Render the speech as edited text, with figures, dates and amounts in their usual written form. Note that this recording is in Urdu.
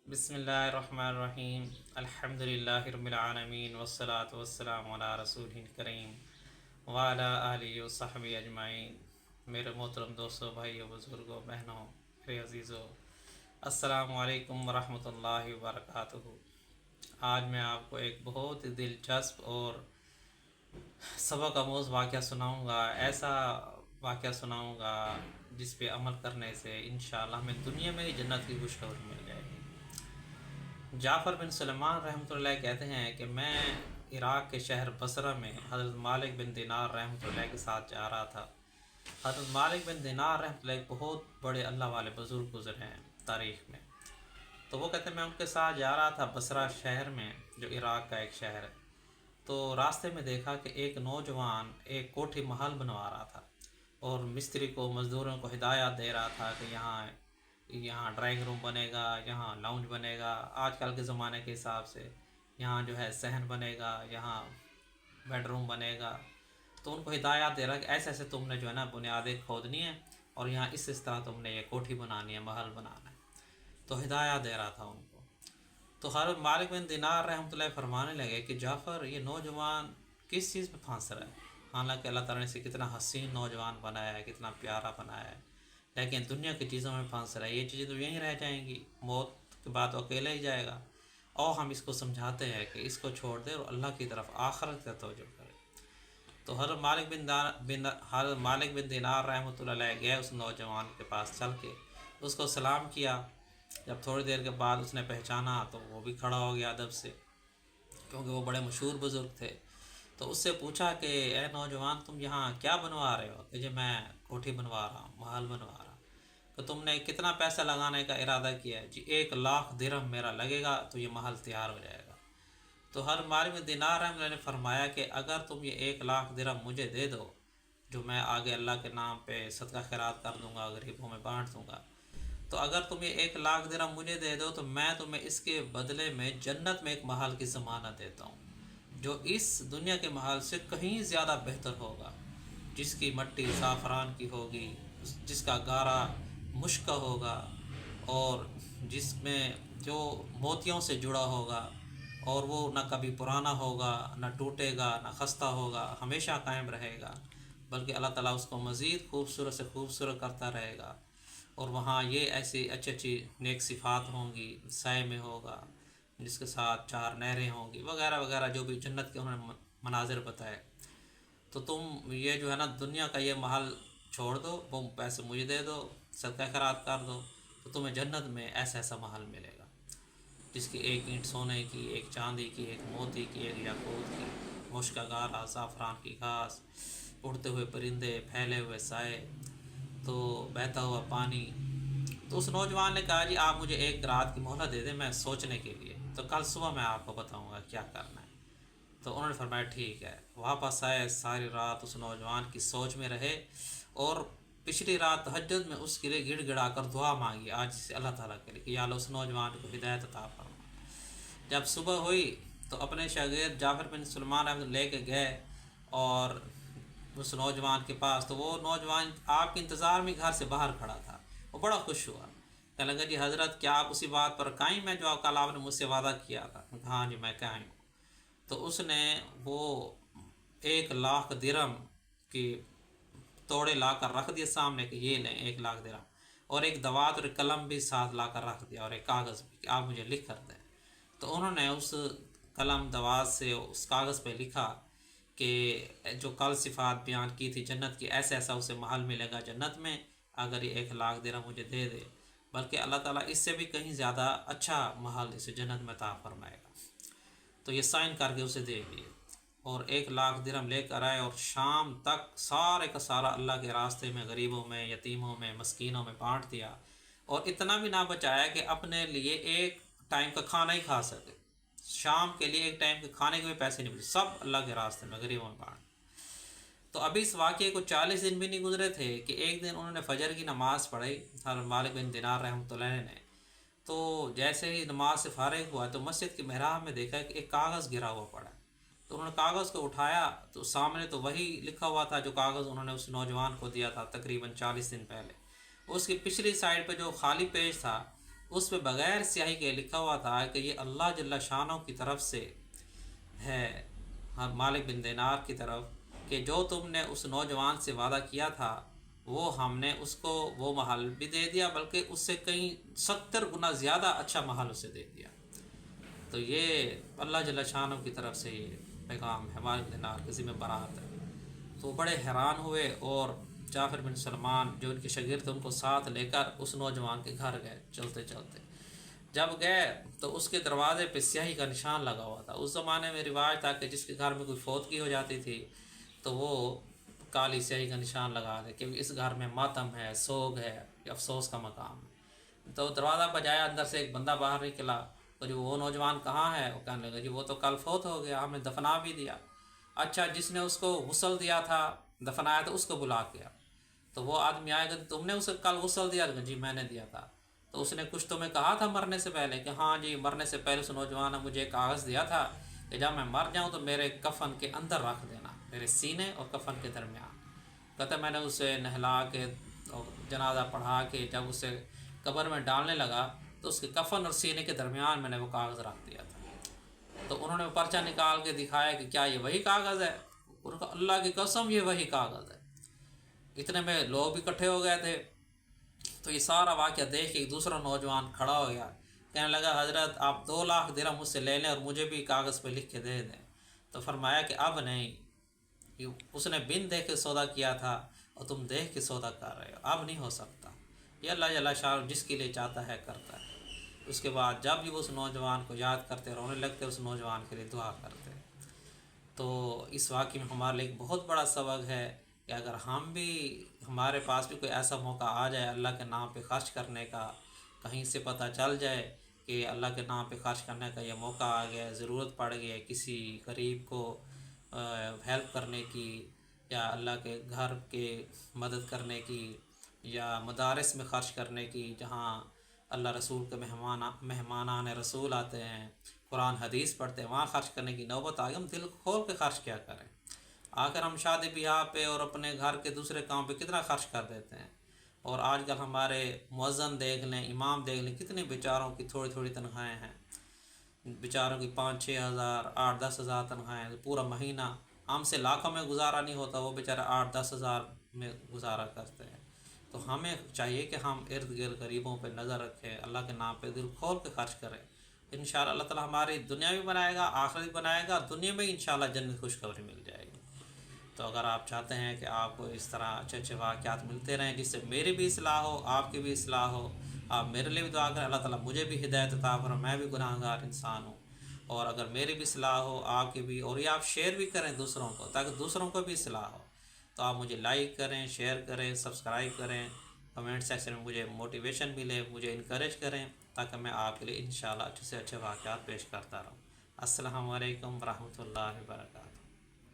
بسم اللہ الرحمن الرحیم الحمد للہ رب العالمین والصلاة والسلام علی رسول کریم وعلی آلہ وصحبہ اجمعین۔ میرے محترم دوستوں، بھائیوں، بزرگوں، بہنوں، میرے عزیزوں، السلام علیکم ورحمۃ اللہ وبرکاتہ۔ آج میں آپ کو ایک بہت ہی دلچسپ اور سبق آموز واقعہ سناؤں گا، ایسا واقعہ سناؤں گا جس پہ عمل کرنے سے انشاءاللہ ہمیں دنیا میں ہی جنت کی خوشخبری مل جائے گی۔ جعفر بن سلیمان رحمۃ اللہ کہتے ہیں کہ میں عراق کے شہر بصرہ میں حضرت مالک بن دینار رحمۃ اللہ کے ساتھ جا رہا تھا۔ حضرت مالک بن دینار رحمۃ اللہ بہت بڑے اللہ والے بزرگ گزرے ہیں تاریخ میں۔ تو وہ کہتے ہیں میں ان کے ساتھ جا رہا تھا بصرہ شہر میں، جو عراق کا ایک شہر ہے۔ تو راستے میں دیکھا کہ ایک نوجوان ایک کوٹھی محل بنوا رہا تھا اور مستری کو، مزدوروں کو ہدایات دے رہا تھا کہ یہاں ڈرائنگ روم بنے گا، یہاں لاؤنج بنے گا، آج کل کے زمانے کے حساب سے یہاں جو ہے صحن بنے گا، یہاں بیڈ روم بنے گا۔ تو ان کو ہدایات دے رہا کہ ایسے ایسے تم نے جو ہے نا بنیادیں کھودنی ہے اور یہاں اس طرح تم نے یہ کوٹھی بنانی ہے، محل بنانا ہے۔ تو ہدایات دے رہا تھا ان کو۔ تو حضرت مالک بن دینار رحمۃ اللہ فرمانے لگے کہ جعفر، یہ نوجوان کس چیز پہ پھنس رہا ہے؟ حالانکہ اللہ تعالیٰ نے اسے کتنا حسین نوجوان بنایا ہے، کتنا پیارا بنایا ہے، لیکن دنیا کی چیزوں میں پھنس رہا ہے۔ یہ چیزیں تو یہیں رہ جائیں گی، موت کے بعد وہ اکیلا ہی جائے گا۔ اور ہم اس کو سمجھاتے ہیں کہ اس کو چھوڑ دے اور اللہ کی طرف آخرت کا توجہ کرے۔ تو حضرت مالک بن دینار رحمۃ اللہ علیہ گئے اس نوجوان کے پاس، چل کے اس کو سلام کیا۔ جب تھوڑی دیر کے بعد اس نے پہچانا تو وہ بھی کھڑا ہو گیا ادب سے، کیونکہ وہ بڑے مشہور بزرگ تھے۔ تو اس سے پوچھا کہ اے نوجوان، تم یہاں کیا بنوا رہے ہو؟ کہ جی میں کوٹھی بنوا رہا ہوں، محل بنوا رہا ہوں۔ تو تم نے کتنا پیسہ لگانے کا ارادہ کیا ہے؟ جی 1,00,000 درہم میرا لگے گا تو یہ محل تیار ہو جائے گا۔ تو ہر مالک میں دینار رحمۃ اللہ نے فرمایا کہ اگر تم یہ 1,00,000 درہم مجھے دے دو، جو میں آگے اللہ کے نام پہ صدقہ خیرات کر دوں گا، غریبوں میں بانٹ دوں گا، تو اگر تم یہ 1,00,000 درہم مجھے دے دو تو میں تمہیں اس کے بدلے میں جنت میں ایک محل کی ضمانت دیتا ہوں، جو اس دنیا کے محل سے کہیں زیادہ بہتر ہوگا، جس کی مٹی زعفران کی ہوگی، جس کا گارا مشک کا ہوگا، اور جس میں جو موتیوں سے جڑا ہوگا، اور وہ نہ کبھی پرانا ہوگا، نہ ٹوٹے گا، نہ خستہ ہوگا، ہمیشہ قائم رہے گا، بلکہ اللہ تعالیٰ اس کو مزید خوبصورت سے خوبصورت کرتا رہے گا۔ اور وہاں یہ ایسی اچھی اچھی نیک صفات ہوں گی، سائے میں ہوگا، جس کے ساتھ 4 نہریں ہوں گی، وغیرہ وغیرہ، جو بھی جنت کے انہوں نے مناظر بتائے۔ تو تم یہ جو ہے نا دنیا کا یہ محل چھوڑ دو، وہ پیسے مجھے دے دو، صدقہ خیرات کر دو، تو تمہیں جنت میں ایسا ایسا محل ملے گا، جس کی ایک اینٹ سونے کی، ایک چاندی کی، ایک موتی کی، ایک یاقوت کی، مشک کا گارا، زعفران کی گھاس، اڑتے ہوئے پرندے، پھیلے ہوئے سائے، تو بہتا ہوا پانی۔ تو اس نوجوان نے کہا جی آپ مجھے 1 رات کی مہلت دے دیں، میں سوچنے کے لیے، تو کل صبح میں آپ کو بتاؤں گا کیا کرنا ہے۔ تو انہوں نے فرمایا ٹھیک ہے۔ واپس آئے، ساری رات اس نوجوان کی سوچ میں رہے، اور پچھلی رات تہجد میں اس کے لیے گڑ گڑا کر دعا مانگی آج سے اللہ تعالیٰ کے لیے کہ یا اللہ اس نوجوان کو ہدایت عطا فرما۔ جب صبح ہوئی تو اپنے شاگرد جعفر بن سلیمان رحمۃ اللہ لے کے گئے اور اس نوجوان کے پاس، تو وہ نوجوان آپ کے انتظار میں گھر سے باہر کھڑا تھا۔ وہ بڑا خوش ہوا، کہنے لگا جی حضرت کیا آپ اسی بات پر قائم ہیں جو کل آپ نے مجھ سے وعدہ کیا تھا؟ ہاں جی میں قائم ہوں۔ تو اس نے وہ 1,00,000 درہم کی توڑے لا کر رکھ دیے سامنے کہ یہ لیں 1,00,000 درہم، اور ایک دوات اور ایک قلم بھی ساتھ لا کر رکھ دیا، اور ایک کاغذ بھی کہ آپ مجھے لکھ کر دیں۔ تو انہوں نے اس قلم دوات سے اس کاغذ پہ لکھا کہ جو کل صفات بیان کی تھی جنت کی، ایسا ایسا اسے محل ملے گا جنت میں اگر یہ 1,00,000 درہم مجھے دے دے، بلکہ اللہ تعالیٰ اس سے بھی کہیں زیادہ اچھا محل اسے جنت میں عطا فرمائے گا۔ تو یہ سائن کر کے اسے دے دیے، اور 1,00,000 درہم لے کر آئے، اور شام تک سارے کا سارا اللہ کے راستے میں غریبوں میں، یتیموں میں، مسکینوں میں بانٹ دیا، اور اتنا بھی نہ بچایا کہ اپنے لیے ایک ٹائم کا کھانا ہی کھا سکے، شام کے لیے ایک ٹائم کے کھانے کے بھی پیسے نہیں بچے، سب اللہ کے راستے میں غریبوں میں بانٹ۔ تو ابھی اس واقعے کو 40 دن بھی نہیں گزرے تھے کہ ایک دن انہوں نے فجر کی نماز پڑھی، حضرت مالک بن دینار رحمۃ اللہ نے۔ تو جیسے ہی نماز سے فارغ ہوا تو مسجد کے محراب میں دیکھا کہ ایک کاغذ گرا ہوا پڑا ہے۔ تو انہوں نے کاغذ کو اٹھایا تو سامنے تو وہی لکھا ہوا تھا جو کاغذ انہوں نے اس نوجوان کو دیا تھا تقریباً 40 دن پہلے۔ اس کی پچھلی سائڈ پہ جو خالی پیج تھا اس پہ بغیر سیاہی کے لکھا ہوا تھا کہ یہ اللہ جل شانہ کی طرف سے ہے، مالک بن دینار کی طرف، کہ جو تم نے اس نوجوان سے وعدہ کیا تھا وہ ہم نے اس کو وہ محل بھی دے دیا، بلکہ اس سے کئی 70 گنا زیادہ اچھا محل اسے دے دیا۔ تو یہ اللہ جل شانہ کی طرف سے یہ پیغام ہے، مالک بن دینار کے ذمہ برات ہے۔ تو بڑے حیران ہوئے، اور جعفر بن سلمان جو ان کے شاگرد ان کو ساتھ لے کر اس نوجوان کے گھر گئے چلتے چلتے۔ جب گئے تو اس کے دروازے پہ سیاہی کا نشان لگا ہوا تھا۔ اس زمانے میں رواج تھا کہ جس کے گھر میں کوئی فوتگی ہو جاتی تھی تو وہ کالی سیاہی کا نشان لگا دے کہ اس گھر میں ماتم ہے، سوگ ہے، یا افسوس کا مقام ہے۔ تو دروازہ بجایا، اندر سے ایک بندہ باہر نکلا، تو جو وہ نوجوان کہاں ہے؟ وہ کہنے لگا جی وہ تو کل فوت ہو گیا، ہمیں دفنا بھی دیا۔ اچھا، جس نے اس کو غسل دیا تھا، دفنایا تھا، اس کو بلا کیا۔ تو وہ آدمی آئے گا، تم نے اسے کل غسل دیا؟ جی میں نے دیا تھا۔ تو اس نے کچھ تمہیں کہا تھا مرنے سے پہلے؟ کہ ہاں جی، مرنے سے پہلے اس نوجوان نے مجھے ایک کاغذ دیا تھا کہ جب میں مر جاؤں تو میرے کفن کے اندر رکھ دینا، میرے سینے اور کفن کے درمیان۔ کہتا میں نے اسے نہلا کے جنازہ پڑھا کے جب اسے قبر میں ڈالنے لگا تو اس کے کفن اور سینے کے درمیان میں نے وہ کاغذ رکھ دیا تھا۔ تو انہوں نے پرچہ نکال کے دکھایا کہ کیا یہ وہی کاغذ ہے؟ انہوں نے کہا اللہ کی قسم یہ وہی کاغذ ہے۔ اتنے میں لوگ اکٹھے ہو گئے تھے۔ تو یہ سارا واقعہ دیکھ کے ایک دوسرا نوجوان کھڑا ہو گیا، کہنے لگا حضرت آپ 2 لاکھ درہم مجھ سے لے لیں اور مجھے بھی کاغذ پہ لکھ کے دے دیں۔ تو فرمایا کہ اب نہیں، اس نے بن دیکھ کے سودا کیا تھا اور تم دیکھ کے سودا کر رہے ہو، اب نہیں ہو سکتا۔ یہ اللہ جل شانہ جس کے لیے چاہتا ہے کرتا ہے۔ اس کے بعد جب بھی وہ اس نوجوان کو یاد کرتے رونے لگتے، اس نوجوان کے لیے دعا کرتے۔ تو اس واقعے میں ہمارے لیے ایک بہت بڑا سبق ہے کہ اگر ہم بھی، ہمارے پاس بھی کوئی ایسا موقع آ جائے اللہ کے نام پہ خرچ کرنے کا، کہیں سے پتہ چل جائے کہ اللہ کے نام پہ خرچ کرنے کا یہ موقع آ گیا، ضرورت پڑ گئی ہے کسی غریب کو ہیلپ کرنے کی، یا اللہ کے گھر کے مدد کرنے کی، یا مدارس میں خرچ کرنے کی جہاں اللہ رسول کے مہمانان رسول آتے ہیں، قرآن حدیث پڑھتے ہیں، وہاں خرچ کرنے کی نوبت آ گئی، ہم دل کھول کے خرچ کیا کریں۔ آخر ہم شادی بیاہ پہ اور اپنے گھر کے دوسرے کام پہ کتنا خرچ کر دیتے ہیں، اور آج کل ہمارے مؤذن دیکھ لیں، امام دیکھ لیں، کتنے بیچاروں کی تھوڑی تھوڑی تنخواہیں ہیں، بیچاروں کی 5-6 ہزار 8-10 ہزار تنخواہیں، پورا مہینہ ہم سے لاکھوں میں گزارا نہیں ہوتا، وہ بیچارے 8-10 ہزار میں گزارا کرتے ہیں۔ تو ہمیں چاہیے کہ ہم ارد گرد غریبوں پہ نظر رکھیں، اللہ کے نام پہ دل کھول کے خرچ کریں۔ انشاءاللہ اللہ تعالی ہماری دنیا بھی بنائے گا، آخرت بھی بنائے گا، دنیا میں انشاءاللہ جنت خوشخبری مل جائے گی۔ تو اگر آپ چاہتے ہیں کہ آپ کو اس طرح اچھے اچھے واقعات ملتے رہیں جس سے میری بھی اصلاح ہو، آپ کی بھی اصلاح ہو، آپ میرے لیے بھی دعا کریں، اللہ تعالیٰ مجھے بھی ہدایت عطا فرمائے، میں بھی گناہ گار انسان ہوں، اور اگر میری بھی اصلاح ہو، آپ کی بھی، اور یہ آپ شیئر بھی کریں دوسروں کو تاکہ دوسروں کو بھی اصلاح ہو۔ تو آپ مجھے لائک کریں، شیئر کریں، سبسکرائب کریں، کمنٹ سیکشن میں مجھے موٹیویشن ملے، مجھے انکریج کریں تاکہ میں آپ کے لیے انشاءاللہ اچھے سے اچھے واقعات پیش کرتا رہوں۔ السلام علیکم ورحمۃ اللہ وبرکاتہ۔